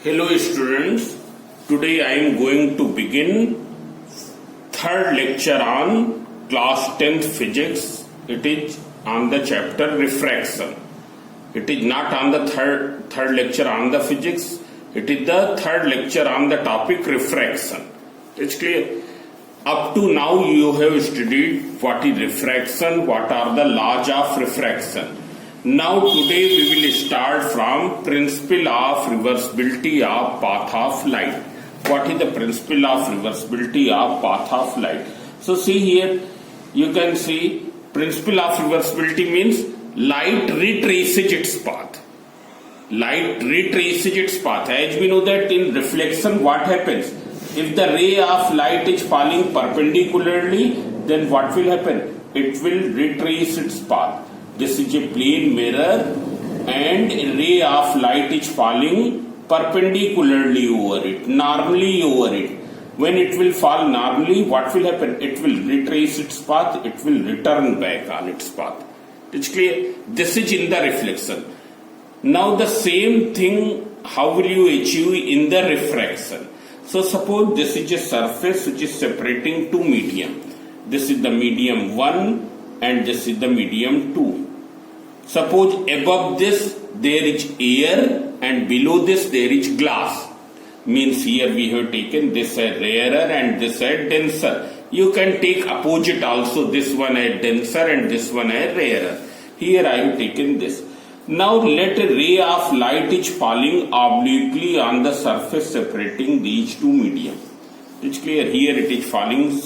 Hello students, today I am going to begin third lecture on class 10th physics. It is on the chapter refraction. It is not on the third lecture on the physics. It is the third lecture on the topic refraction. It's clear. Up to now you have studied what is refraction, what are the laws of refraction. Now today we will start from principle of reversibility of path of light. What is the principle of reversibility of path of light? So see here, you can see principle of reversibility means light retraces its path. Light retraces its path. As we know that in reflection what happens? If the ray of light is falling perpendicularly, then what will happen? It will retrace its path. This is a plane mirror and a ray of light is falling perpendicularly over it, normally over it. When it will fall normally, what will happen? It will retrace its path, it will return back on its path. It's clear? This is in the reflection. Now the same thing, how will you achieve in the refraction? So suppose this is a surface which is separating two medium. This is the medium 1 and this is the medium 2. Suppose above this there is air and below this there is glass. Means here we have taken this as rarer and this as denser. You can take opposite also, this one as denser and this one as rarer. Here I have taken this. Now let a ray of light is falling obliquely on the surface separating these two medium. It's clear, here it is falling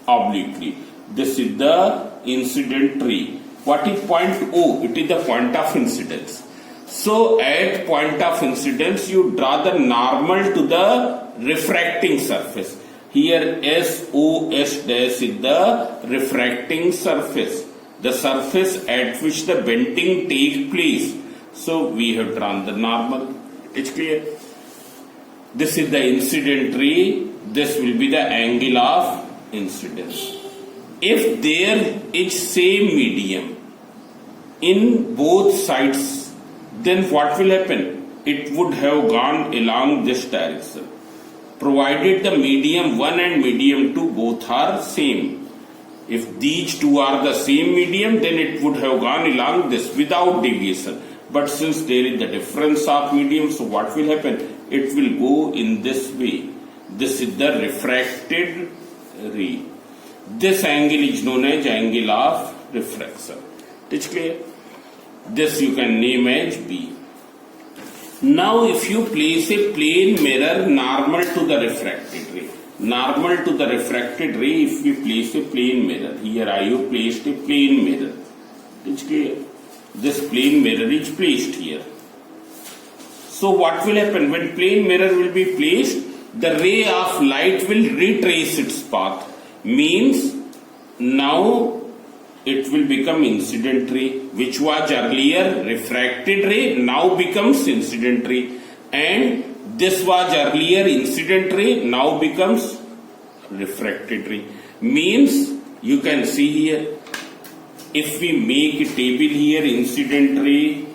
obliquely. This is the incident ray. What is point O? It is the point of incidence. So at point of incidence you draw the normal to the refracting surface. Here SOS dash is the refracting surface. The surface at which the bending takes place. So we have drawn the normal. It's clear. This is the incident ray. This will be the angle of incidence. If there is same medium in both sides, then what will happen? It would have gone along this direction, provided the medium 1 and medium 2 both are same. If these two are the same medium, then it would have gone along this without deviation. But since there is the difference of medium, so what will happen? It will go in this way. This is the refracted ray. This angle is known as angle of refraction. It's clear? This you can name as B. Now if you place a plane mirror normal to the refracted ray. Normal to the refracted ray, if we place a plane mirror. Here I have placed a plane mirror. It's clear? This plane mirror is placed here. So what will happen? When plane mirror will be placed, the ray of light will retrace its path. Means now it will become incident ray, which was earlier refracted ray, now becomes incident ray. And this was earlier incident ray, now becomes refracted ray. Means you can see here, if we make a table here, incident ray,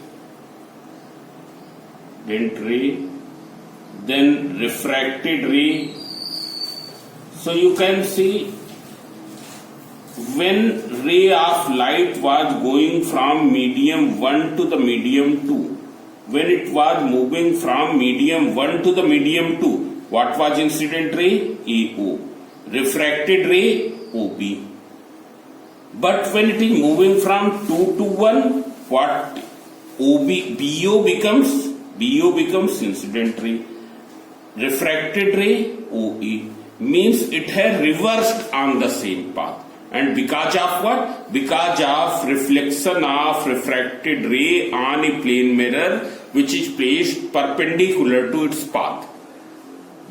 then refracted ray. So you can see when ray of light was going from medium 1 to the medium 2, when it was moving from medium 1 to the medium 2, what was incident ray? AO. Refracted ray? OB. But when it is moving from 2 to 1, what? BO becomes incident ray. Refracted ray? OA. Means it has reversed on the same path. And because of what? Because of reflection of refracted ray on a plane mirror which is placed perpendicular to its path.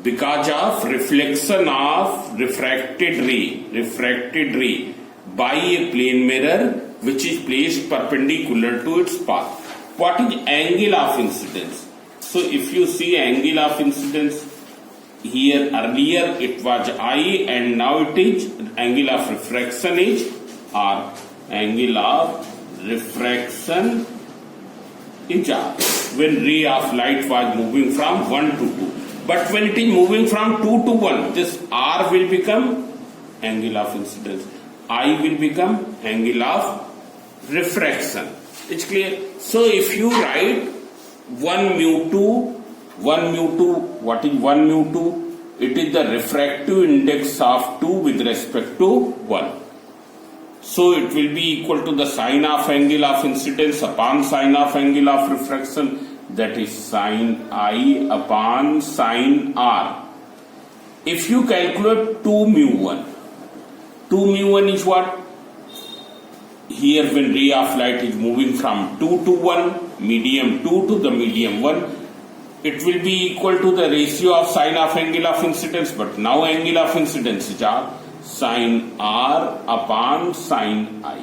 Because of reflection of refracted ray by a plane mirror which is placed perpendicular to its path. What is angle of incidence? So if you see angle of incidence, here earlier it was I and now it is angle of refraction is R. Angle of refraction is R. when ray of light was moving from 1 to 2. But when it is moving from 2 to 1, this R will become angle of incidence. I will become angle of refraction. It's clear? So if you write 1 mu 2, what is 1 mu 2? It is the refractive index of 2 with respect to 1. So it will be equal to the sine of angle of incidence upon sine of angle of refraction, that is sine I upon sine R. If you calculate 2 mu 1, 2 mu 1 is what? Here when ray of light is moving from 2 to 1, medium 2 to the medium 1, it will be equal to the ratio of sine of angle of incidence, but now angle of incidence is sine R upon sine I.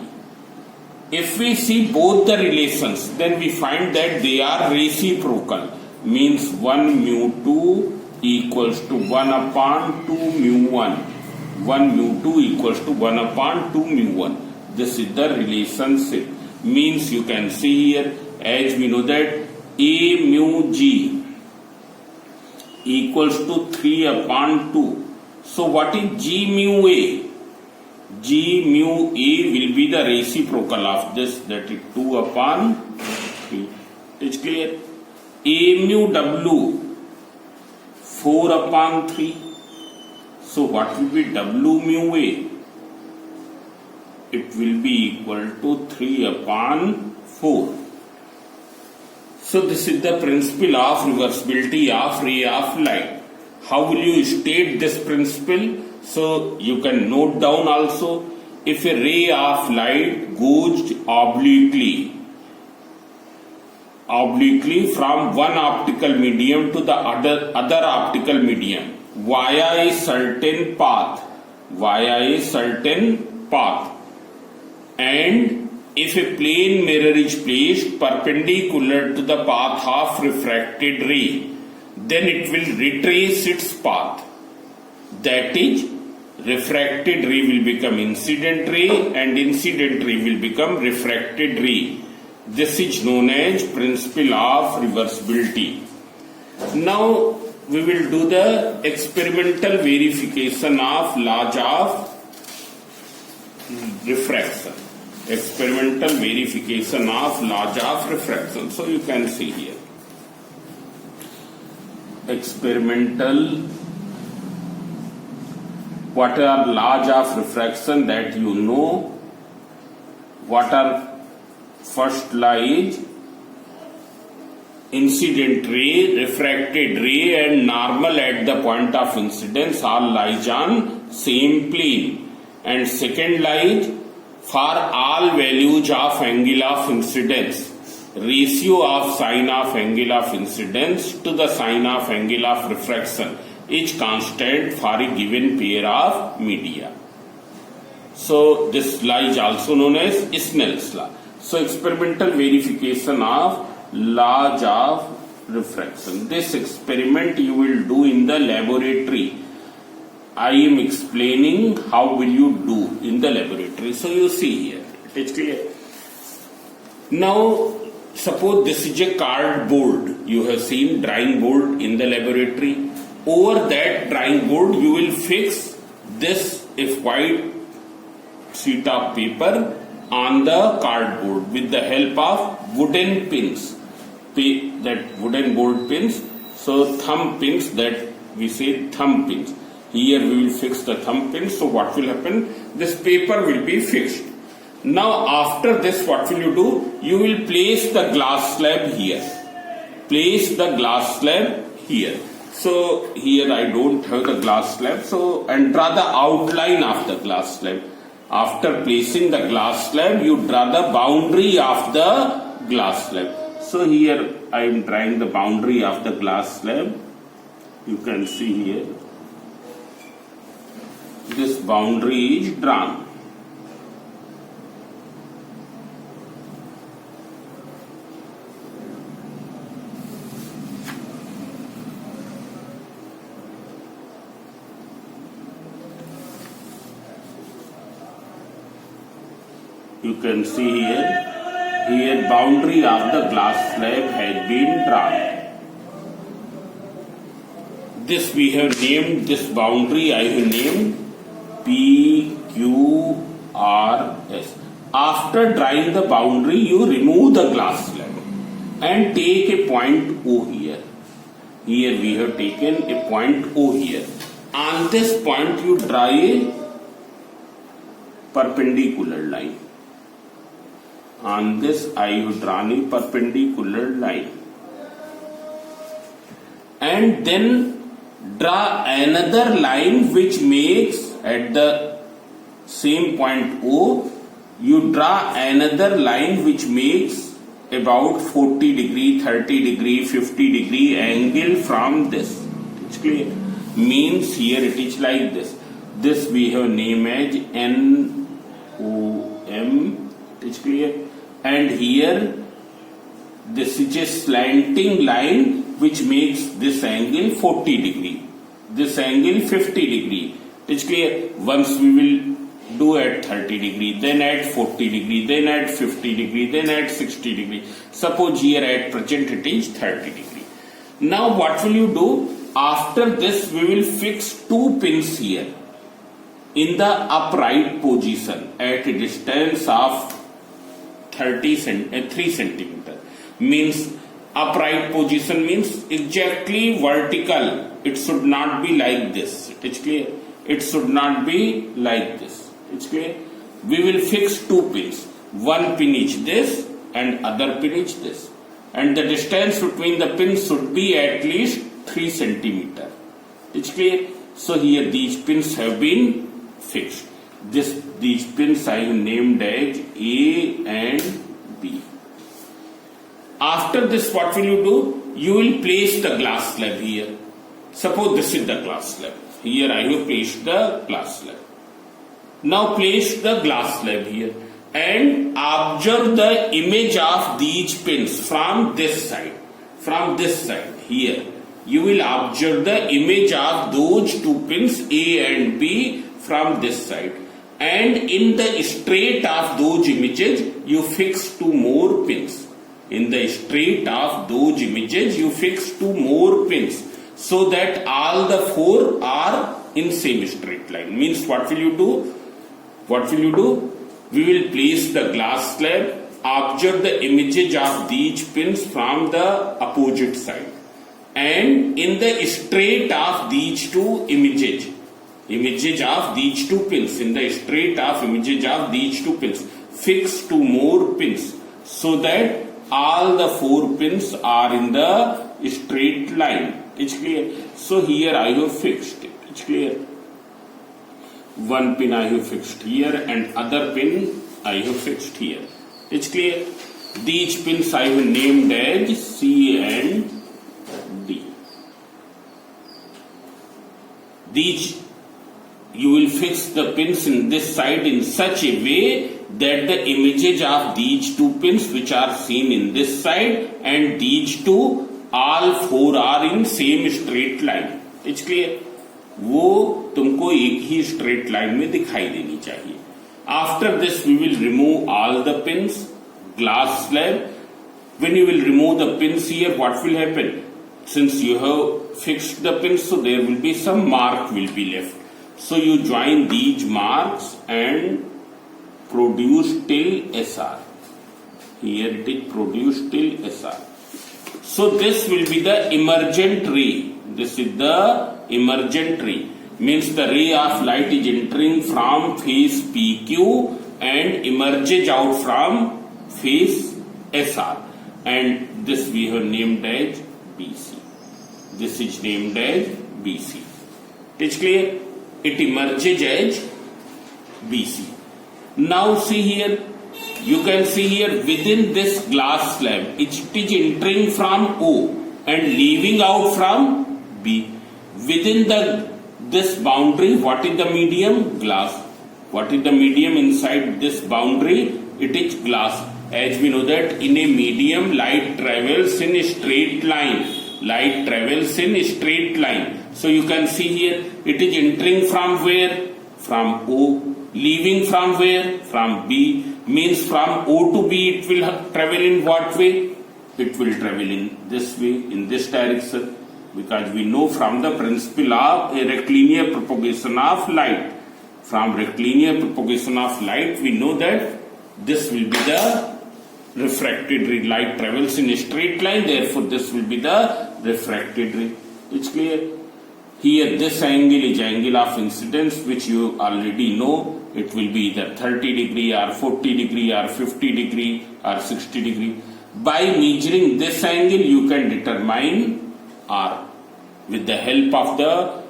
If we see both the relations, then we find that they are reciprocal, means 1 mu 2 equals to 1 upon 2 mu 1. 1 mu 2 equals to 1 upon 2 mu 1. This is the relationship. Means you can see here, as we know that A mu G equals to 3 upon 2. So what is G mu A? G mu A will be the reciprocal of this, that is 2 upon 3. It's clear? A mu W 4 upon 3. So what will be W mu A? It will be equal to 3 upon 4. So this is the principle of reversibility of ray of light. How will you state this principle? So you can note down also, if a ray of light goes obliquely from one optical medium to the other optical medium via a certain path, and if a plane mirror is placed perpendicular to the path of refracted ray, then it will retrace its path. That is, refracted ray will become incident ray and incident ray will become refracted ray. This is known as principle of reversibility. Now we will do the experimental verification of laws of refraction. Experimental verification of laws of refraction. So you can see here. Experimental, what are laws of refraction that you know? What are first law is incident ray, refracted ray and normal at the point of incidence all lies on same plane. And second law is for all values of angle of incidence, ratio of sine of angle of incidence to the sine of angle of refraction is constant for a given pair of media. So this law is also known as Snell's law. So experimental verification of laws of refraction. This experiment you will do in the laboratory. I am explaining how will you do in the laboratory. So you see here, it's clear. Now suppose this is a cardboard. You have seen drawing board in the laboratory. Over that drawing board you will fix this white sheet of paper on the cardboard with the help of wooden pins. That wooden board pins. So thumb pins, that we say thumb pins. Here we will fix the thumb pins. So what will happen? This paper will be fixed. Now after this what will you do? You will place the glass slab here. Place the glass slab here. So here I don't have the glass slab. So and draw the outline of the glass slab. After placing the glass slab, you draw the boundary of the glass slab. So here I am drawing the boundary of the glass slab. You can see here. This boundary is drawn. You can see here Here boundary of the glass slab has been drawn. This we have named, this boundary I have named PQRS. After drawing the boundary, you remove the glass slab and take a point O here. Here we have taken a point O here. On this point you draw a perpendicular line. On this I have drawn a perpendicular line. And then draw another line which makes at the same point O, you draw another line which makes about 40 degree, 30 degree, 50 degree angle from this. It's clear? Means here it is like this. This we have named as NOM. It's clear? And here this is a slanting line which makes this angle 40 degree. This angle 50 degree. It's clear? Once we will do at 30 degree, then at 40 degree, then at 50 degree, then at 60 degree. Suppose here at present it is 30 degree. Now what will you do? After this we will fix two pins here in the upright position at a distance of 3 centimeter. Means upright position means exactly vertical. It should not be like this. It's clear? It should not be like this. It's clear? We will fix two pins. One pin is this and other pin is this. And the distance between the pins should be at least 3 centimeter. It's clear? So here these pins have been fixed. These pins I have named as A and B. After this what will you do? You will place the glass slab here. Suppose this is the glass slab. Here I have placed the glass slab. Now place the glass slab here and observe the image of these pins from this side. From this side here. You will observe the image of those two pins A and B from this side. And in the straight of those images you fix two more pins. In the straight of those images you fix two more pins. So that all the four are in same straight line. Means what will you do? What will you do? We will place the glass slab, observe the images of these pins from the opposite side. And in the straight of these two images of these two pins, in the straight of images of these two pins, fix two more pins. So that all the four pins are in the straight line. It's clear? So here I have fixed it. It's clear? One pin I have fixed here and other pin I have fixed here. It's clear? These pins I have named as C and D. These you will fix the pins in this side in such a way that the images of these two pins which are seen in this side and these two all four are in same straight line. It's clear? वो तुमको एक ही straight line में दिखाई देनी चाहिए. After this we will remove all the pins, glass slab. When you will remove the pins here, what will happen? Since you have fixed the pins, so there will be some mark will be left. So you join these marks and produce till SR. Here it is produced till SR. So this will be the emergent ray. This is the emergent ray. Means the ray of light is entering from face PQ and emerges out from face SR. And this we have named as BC. This is named as BC. It's clear? It emerges as BC. Now see here. You can see here within this glass slab, it is entering from O and leaving out from B. Within this boundary, what is the medium? Glass. What is the medium inside this boundary? It is glass. As we know that in a medium, light travels in a straight line. Light travels in a straight line. So you can see here, it is entering from where? from O. Leaving from where? From B. Means from O to B it will travel in what way? It will travel in this way, in this direction. Because we know from the principle of a rectilinear propagation of light. From rectilinear propagation of light, we know that this will be the refracted ray. Light travels in a straight line, therefore this will be the refracted ray. It's clear? Here this angle is angle of incidence, which you already know. It will be either 30 degree or 40 degree or 50 degree or 60 degree. By measuring this angle, you can determine R with the help of the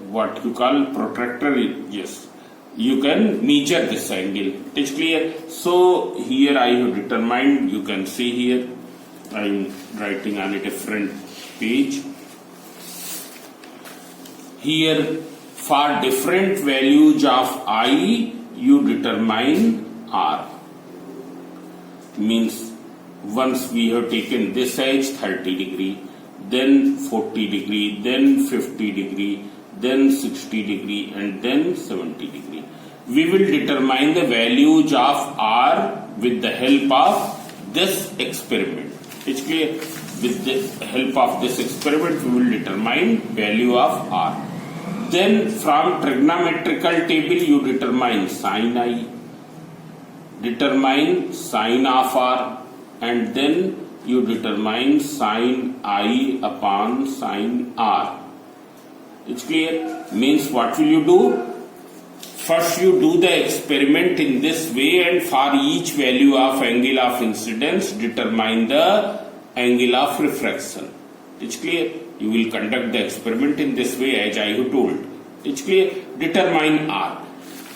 what you call protractor. Yes, you can measure this angle. It is clear. So here I have determined. You can see here I am writing on a different page. Here for different values of I, you determine R. Means once we have taken this as 30 degree, then 40 degree, then 50 degree, then 60 degree, and then 70 degree. We will determine the values of R with the help of this experiment. It's clear? With the help of this experiment, we will determine value of R. Then from trigonometrical table, you determine sin I, determine sin of R, and then you determine sin I upon sin R. It's clear? Means what will you do? First you do the experiment in this way, and for each value of angle of incidence, determine the angle of refraction. It's clear? You will conduct the experiment in this way as I have told. It's clear? Determine R.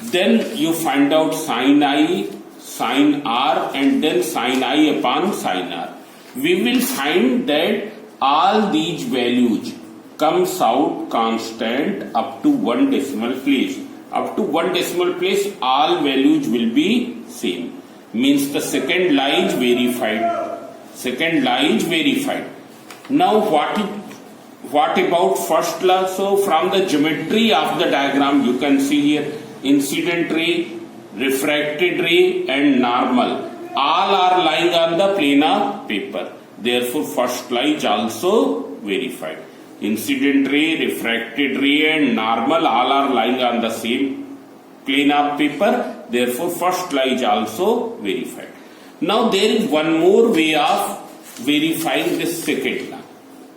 Then you find out sin I, sin R, and then sin I upon sin R. We will find that all these values comes out constant up to one decimal place. Up to one decimal place, all values will be same. Means the second lie is verified. Second lie is verified. Now what about first law? So from the geometry of the diagram, you can see here incident ray, refracted ray, and normal. All are lying on the plane of paper. Therefore, first law is also verified. Incident ray, refracted ray, and normal all are lying on the same plane of paper. Therefore, first law is also verified. Now there is one more way of verifying this second law.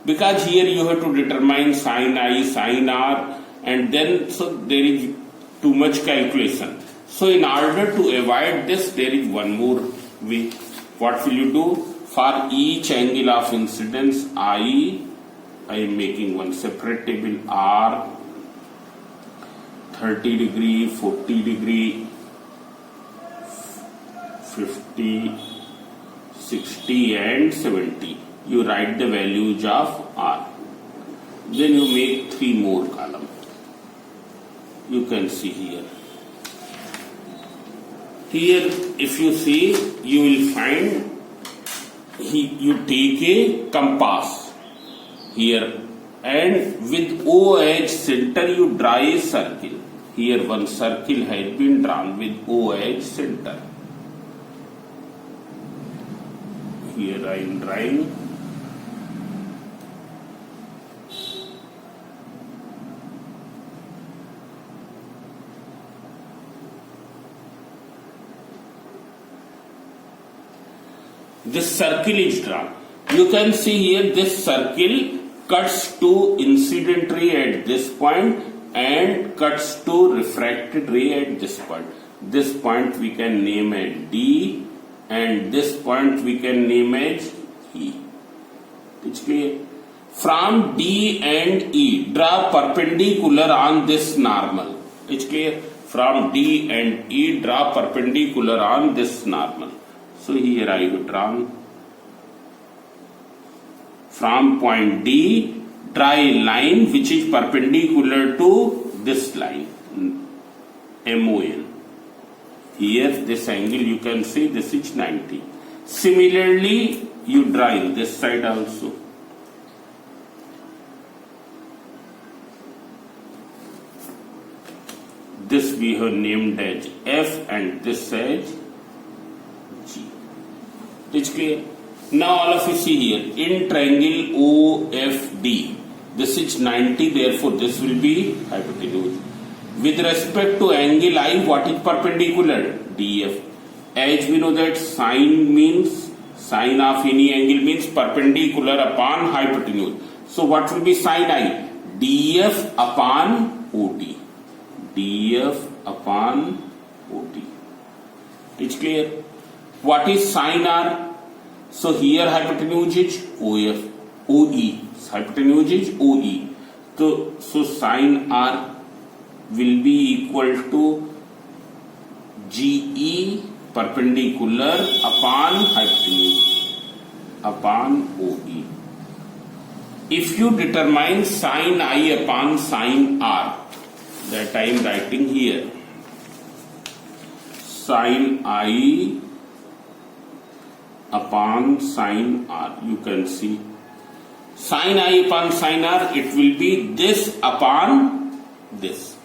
Because here you have to determine sin I, sin R, and then so there is too much calculation. So in order to avoid this, there is one more way. What will you do? For each angle of incidence I am making one separate table. R 30 degree, 40 degree, 50, 60 and 70. You write the values of R. Then you make three more columns. You can see here. Here, if you see, you will find you take a compass here, and with O as center you draw a circle. Here one circle has been drawn with O as center. Here I am drawing. This circle is drawn. You can see here this circle cuts to incident ray at this point and cuts to refracted ray at this point. This point we can name as D, and this point we can name as E. It's clear? From D and E, draw perpendicular on this normal. It's clear? From D and E, draw perpendicular on this normal. So here I have drawn. From point D, draw a line which is perpendicular to this line, MON. Here this angle you can see this is 90. Similarly, you draw in this side also. this we have named as F and this as G. It's clear? Now all of you see here, in triangle OFD, this is 90, therefore this will be hypotenuse. With respect to angle I, what is perpendicular? DF. As we know that sine of any angle means perpendicular upon hypotenuse. So what will be sine I? DF upon OD. DF upon OD. It's clear? What is sine R? So here hypotenuse is OF. OE. Hypotenuse is OE. So sine R will be equal to GE perpendicular upon hypotenuse upon OE. If you determine sine I upon sine R, that I am writing here, sine I upon sine R, you can see sine I upon sine R, it will be this upon this,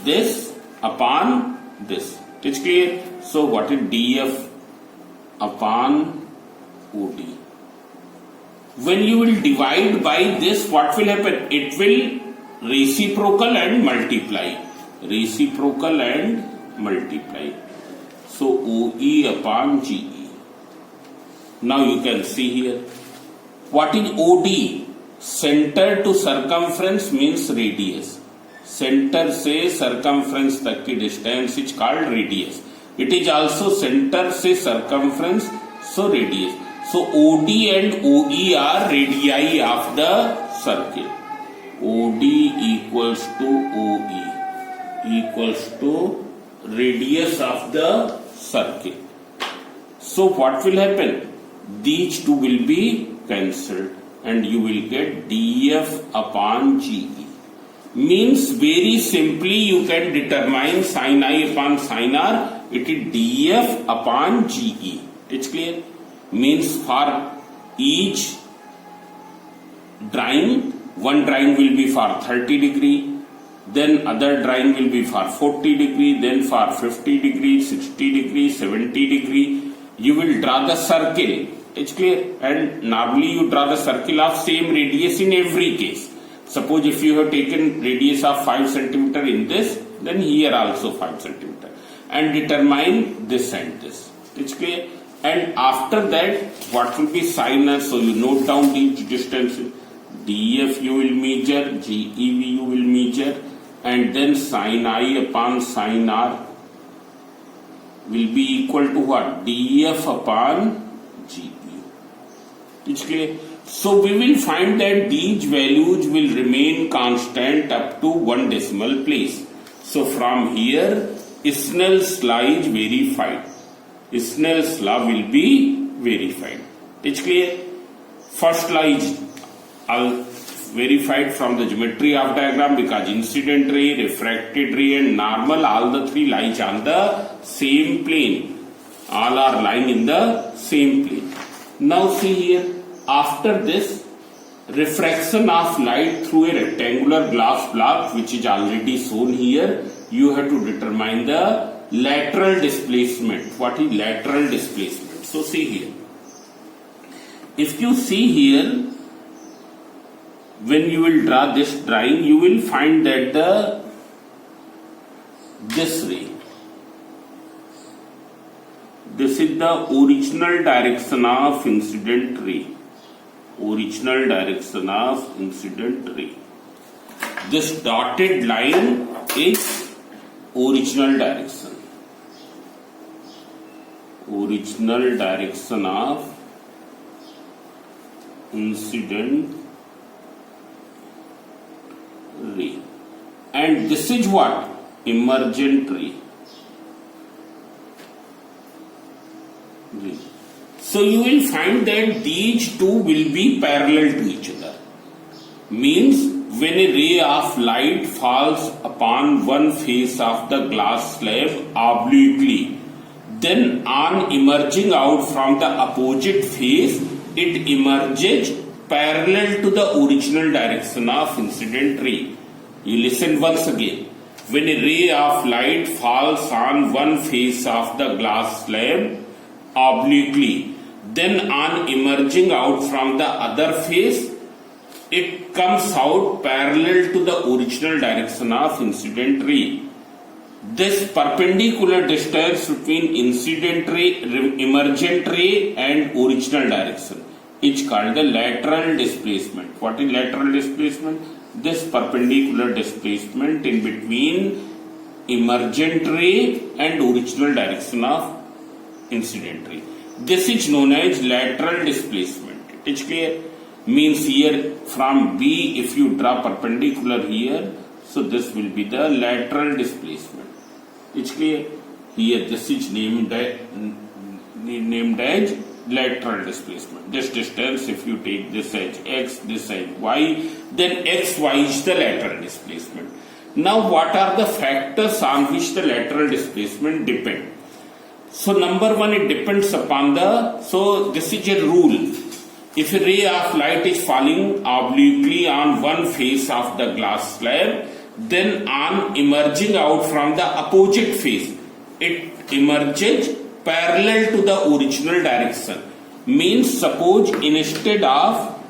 this upon this. It's clear? So what is DF upon OD? When you will divide by this, what will happen? It will reciprocal and multiply. Reciprocal and multiply. So OE upon GE. Now you can see here. What is OD? Center to circumference means radius. Center से circumference तक की distance is called radius. It is also center से circumference, so radius. So OD and OE are radii of the circle. OD equals to OE equals to radius of the circle. So what will happen? These two will be cancelled and you will get DF upon GE. Means very simply you can determine sine I upon sine R, it is DF upon GE. It's clear? Means for each drawing, one drawing will be for 30 degree, then other drawing will be for 40 degree, then for 50 degree, 60 degree, 70 degree. You will draw the circle. It's clear? And normally you draw the circle of same radius in every case. Suppose if you have taken radius of 5 centimeter in this, then here also 5 centimeter, and determine this and this. It's clear? And after that, what will be sine R? So you note down these distances. DF you will measure, GEV you will measure, and then sine I upon sine R will be equal to what? DF upon GE. It's clear? So we will find that these values will remain constant up to 1 decimal place. So from here, Snell's law is verified. Snell's law will be verified. It's clear? First law is verified from the geometry of diagram because incident ray, refracted ray and normal, all the three lies on the same plane. All are lying in the same plane. Now see here. After this, refraction of light through a rectangular glass block, which is already shown here, you have to determine the lateral displacement. What is lateral displacement? So see here. If you see here, when you will draw this drawing, you will find that this ray, this is the original direction of incident ray. Original direction of incident ray. This dotted line is original direction. Original direction of incident ray. And this is what? Emergent ray. So you will find that these two will be parallel to each other. Means when a ray of light falls upon one face of the glass slab obliquely, then on emerging out from the opposite face, it emerges parallel to the original direction of incident ray. You listen once again. when a ray of light falls on one face of the glass slab obliquely, then on emerging out from the other face, it comes out parallel to the original direction of incident ray. This perpendicular distance between incident ray, emergent ray and original direction is called the lateral displacement. What is lateral displacement? This perpendicular displacement in between emergent ray and original direction of incident ray. This is known as lateral displacement. It is clear? Means here from B, if you draw perpendicular here, so this will be the lateral displacement. It's clear? Here this is named as lateral displacement. This distance, if you take this as x, this as y, then xy is the lateral displacement. Now what are the factors on which the lateral displacement depend? So number one, it depends upon so this is a rule. If a ray of light is falling obliquely on one face of the glass slab, then on emerging out from the opposite face, it emerges parallel to the original direction. Means suppose instead of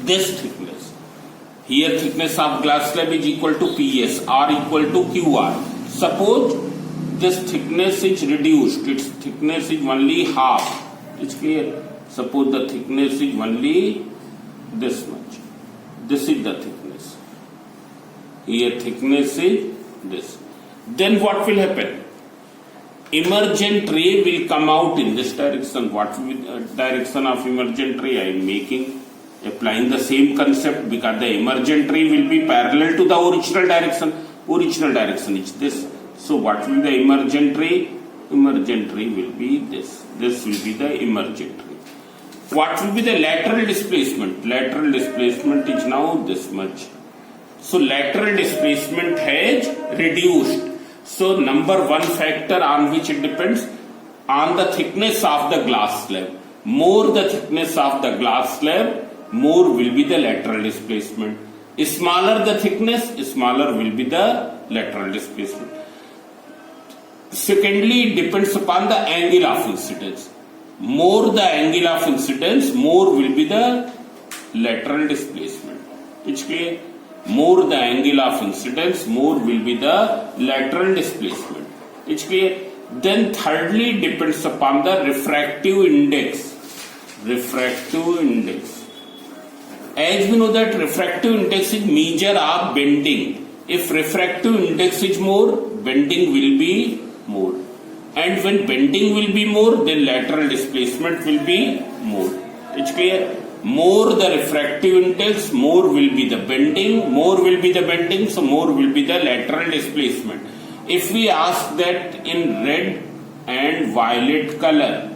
this thickness, here thickness of glass slab is equal to PS or equal to QR. Suppose this thickness is reduced, its thickness is only half. It's clear? Suppose the thickness is only this much. This is the thickness. Here thickness is this. Then what will happen? Emergent ray will come out in this direction. What will be the direction of emergent ray? I am applying the same concept, because the emergent ray will be parallel to the original direction. Original direction is this. So what will be the emergent ray? Emergent ray will be this. This will be the emergent ray. What will be the lateral displacement? Lateral displacement is now this much. So lateral displacement has reduced. So number one factor on which it depends on the thickness of the glass slab. More the thickness of the glass slab, more will be the lateral displacement. Smaller the thickness, smaller will be the lateral displacement. Secondly, it depends upon the angle of incidence. More the angle of incidence, more will be the lateral displacement. It's clear? More the angle of incidence, more will be the lateral displacement. It's clear? Then thirdly, depends upon the refractive index. Refractive index. As we know that refractive index is measure of bending. If refractive index is more, bending will be more. And when bending will be more, then lateral displacement will be more. It's clear? More the refractive index, more will be the bending, more will be the bending, so more will be the lateral displacement. If we ask that in red and violet color,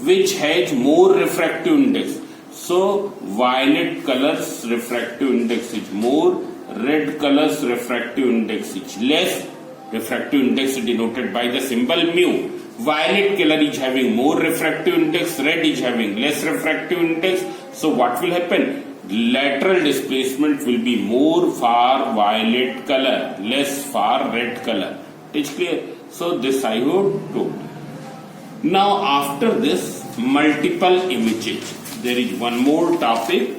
which has more refractive index, so violet color's refractive index is more, red color's refractive index is less. Refractive index is denoted by the symbol mu. Violet color is having more refractive index, red is having less refractive index. So what will happen? Lateral displacement will be more for violet color, less for red color. It is clear? So this I would do. Now after this, multiple images. There is one more topic.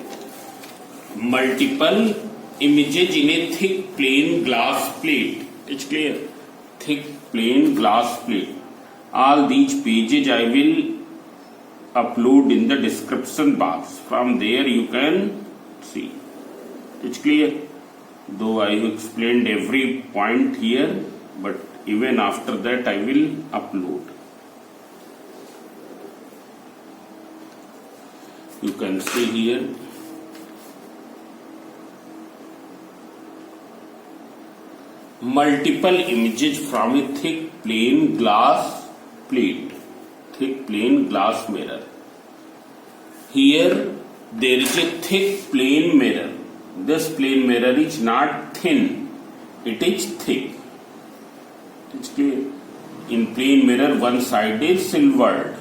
Multiple images in a thick plain glass plate. It's clear? Thick plain glass plate. All these pages I will upload in the description box. From there you can see. It's clear? Though I have explained every point here, but even after that I will upload. You can see here. Multiple images from a thick plain glass plate, thick plain glass mirror. Here there is a thick plain mirror. This plain mirror is not thin, it is thick. It's clear? In plain mirror, one side is silvered.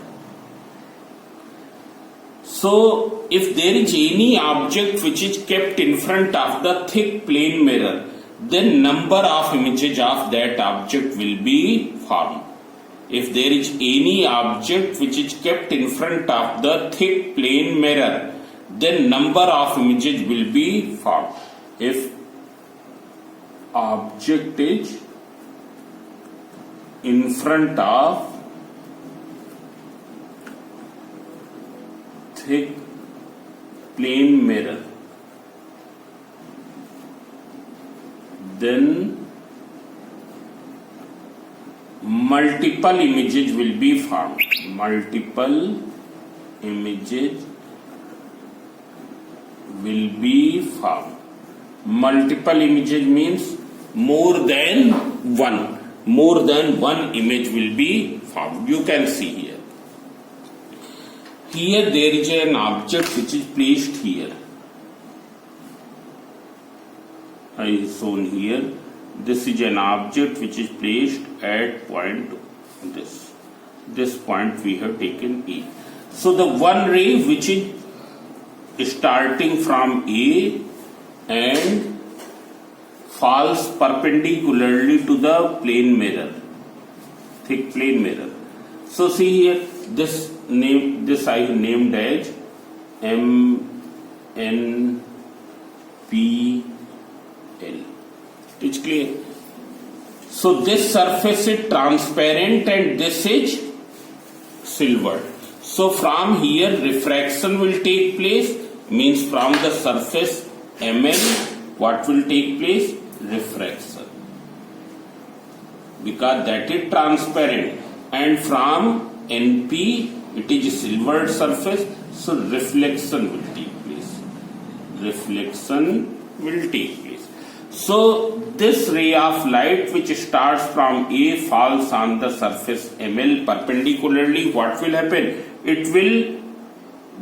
So if there is any object which is kept in front of the thick plain mirror, then number of images of that object will be formed. If there is any object which is kept in front of the thick plane mirror, then number of images will be formed. If object is in front of thick plane mirror, then multiple images will be formed. Multiple images will be formed. Multiple images means more than one. More than one image will be formed. You can see here. Here there is an object which is placed here. I have shown here. This is an object which is placed at point this. This point we have taken A. So the one ray which is starting from A and falls perpendicularly to the plane mirror, thick plane mirror. So see here, this I have named as MNPL. It's clear. So this surface is transparent and this is silver. So from here refraction will take place, means from the surface ML what will take place? Refraction. Because that is transparent, and from NP it is a silver surface, so reflection will take place. Reflection will take place. So this ray of light which starts from A falls on the surface ML perpendicularly, what will happen? It will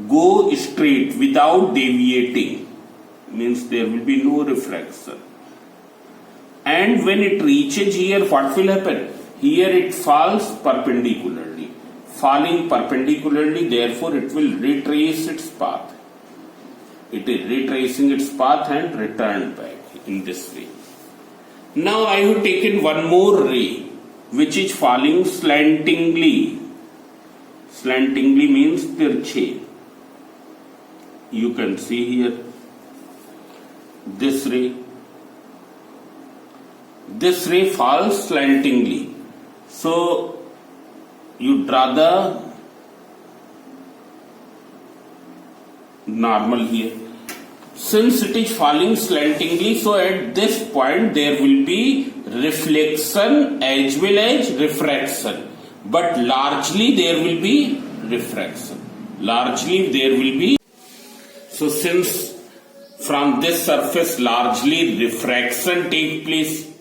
go straight without deviating, means there will be no refraction. And when it reaches here, what will happen? Here it falls perpendicularly. Falling perpendicularly, therefore it will retrace its path. It is retracing its path and return back in this way. Now I have taken one more ray which is falling slantingly. Slantingly means tirche. You can see here this ray. This ray falls slantingly. So you draw the normal here. Since it is falling slantingly, so at this point there will be reflection as well as refraction. But largely there will be refraction. Largely there will be. So since from this surface largely refraction take place,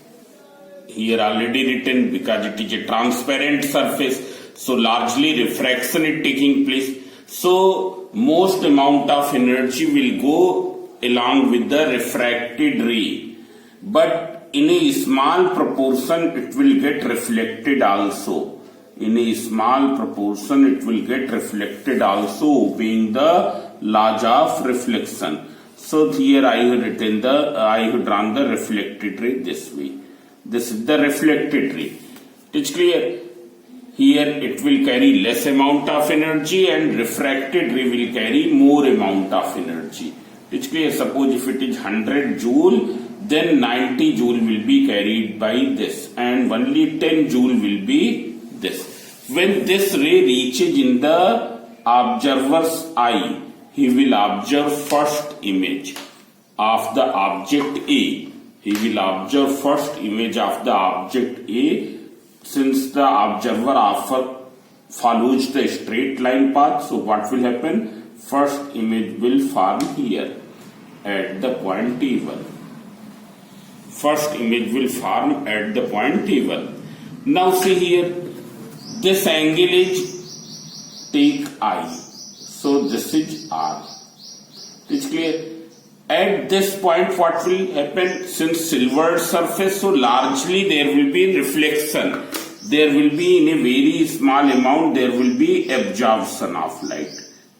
here already written because it is a transparent surface, so largely refraction is taking place. So most amount of energy will go along with the refracted ray, but in a small proportion it will get reflected also. In a small proportion it will get reflected also, obeying the laws of reflection. So here I have drawn the reflected ray this way. This is the reflected ray. It's clear. Here it will carry less amount of energy and refracted ray will carry more amount of energy. It's clear. Suppose if it is 100 joule, then 90 joule will be carried by this and only 10 joule will be this. When this ray reaches in the observer's eye, he will observe first image of the object A. He will observe first image of the object A, since the observer follows the straight line path. So what will happen? First image will form here at the point T1. First image will form at the point T1. Now see here, this angle is take I. So this is R. It's clear. At this point what will happen? Since silver surface, so largely there will be reflection. There will be in a very small amount, there will be absorption of light.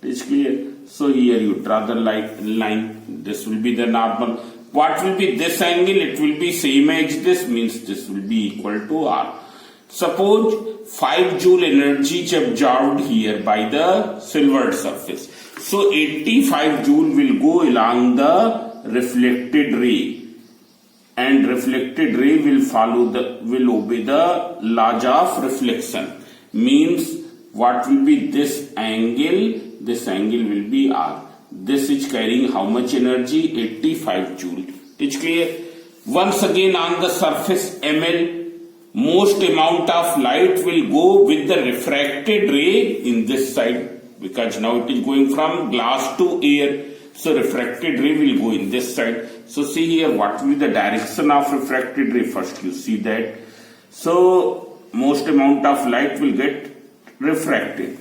It's clear. So here you draw the line. This will be the normal. what will be this angle? It will be same as this, means this will be equal to R. Suppose 5 joule energy is absorbed here by the silvered surface. So 85 joule will go along the reflected ray, and reflected ray will obey the laws of reflection. Means what will be this angle? This angle will be R. This is carrying how much energy? 85 joule. It's clear? Once again on the surface ML, most amount of light will go with the refracted ray in this side, because now it is going from glass to air. So refracted ray will go in this side. So see here, what will be the direction of refracted ray? First you see that. So most amount of light will get refracted.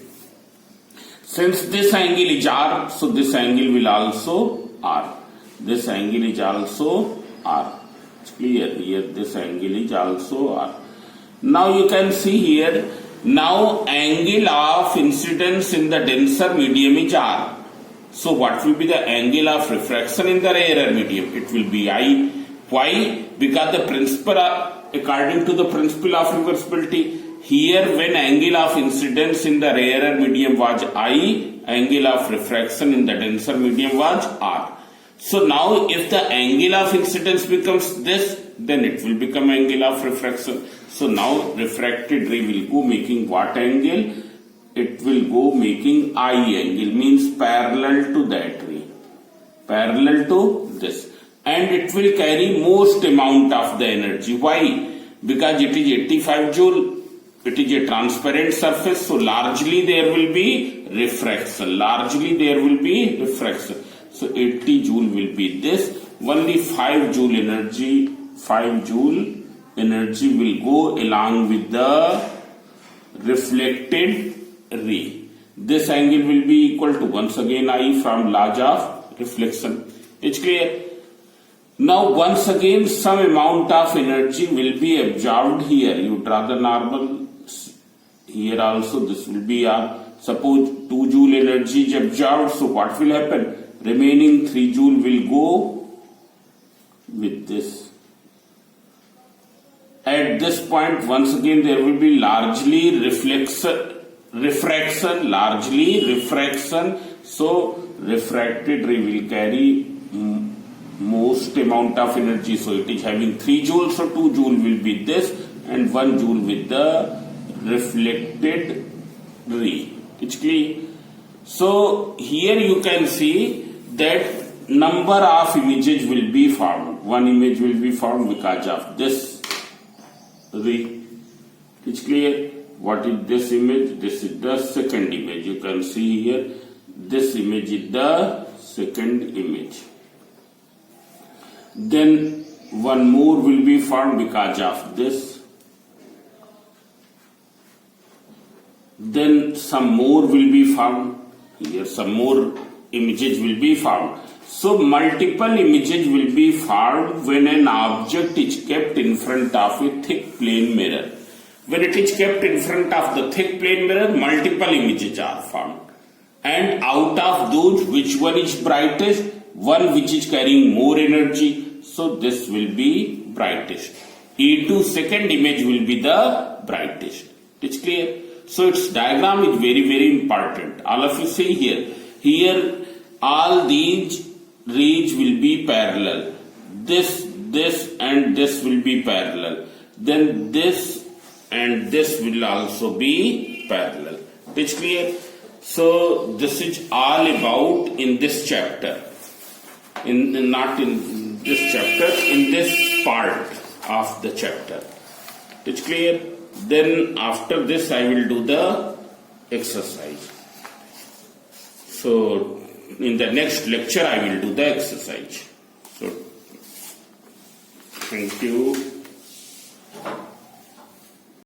Since this angle is R, so this angle will also R. This angle is also R. It's clear here, this angle is also R. Now you can see here, now angle of incidence in the denser medium is R. So what will be the angle of refraction in the rarer medium? It will be I. Why? Because the principle, according to the principle of reversibility, here when angle of incidence in the rarer medium was I, angle of refraction in the denser medium was R. So now if the angle of incidence becomes this, then it will become angle of refraction. So now refracted ray will go making what angle? It will go making I angle, means parallel to that ray, parallel to this, and it will carry most amount of the energy. Why? Because it is 85 joule, it is a transparent surface, so largely there will be refraction, largely there will be refraction. So 80 joule will be this, only 5 joule energy, 5 joule energy will go along with the reflected ray. This angle will be equal to, once again, I from laws of reflection. It's clear? Now once again some amount of energy will be absorbed here. You draw the normal. Here also this will be suppose 2 joule energy is absorbed. So what will happen? Remaining 3 joule will go with this. At this point, once again there will be largely refraction, largely refraction. So refracted ray will carry most amount of energy. So it is having 3 joules, so 2 joule will be this, and 1 joule with the reflected ray. It's clear? So here you can see that number of images will be formed. One image will be formed because of this ray. It's clear? What is this image? This is the second image. You can see here, this image is the second image. Then one more will be formed because of this. Then some more will be formed. Here some more images will be formed. So multiple images will be formed when an object is kept in front of a thick plane mirror. When it is kept in front of the thick plane mirror, multiple images are formed. And out of those, which one is brightest? One which is carrying more energy. So this will be brightest. E2 second image will be the brightest. It's clear? So its diagram is very, very important. All of you see here. Here all these rays will be parallel. This and this will be parallel. Then this and this will also be parallel. It's clear? So this is all about in this chapter. Not in this chapter, in this part of the chapter. It's clear? Then after this I will do the exercise. So in the next lecture I will do the exercise. So thank you.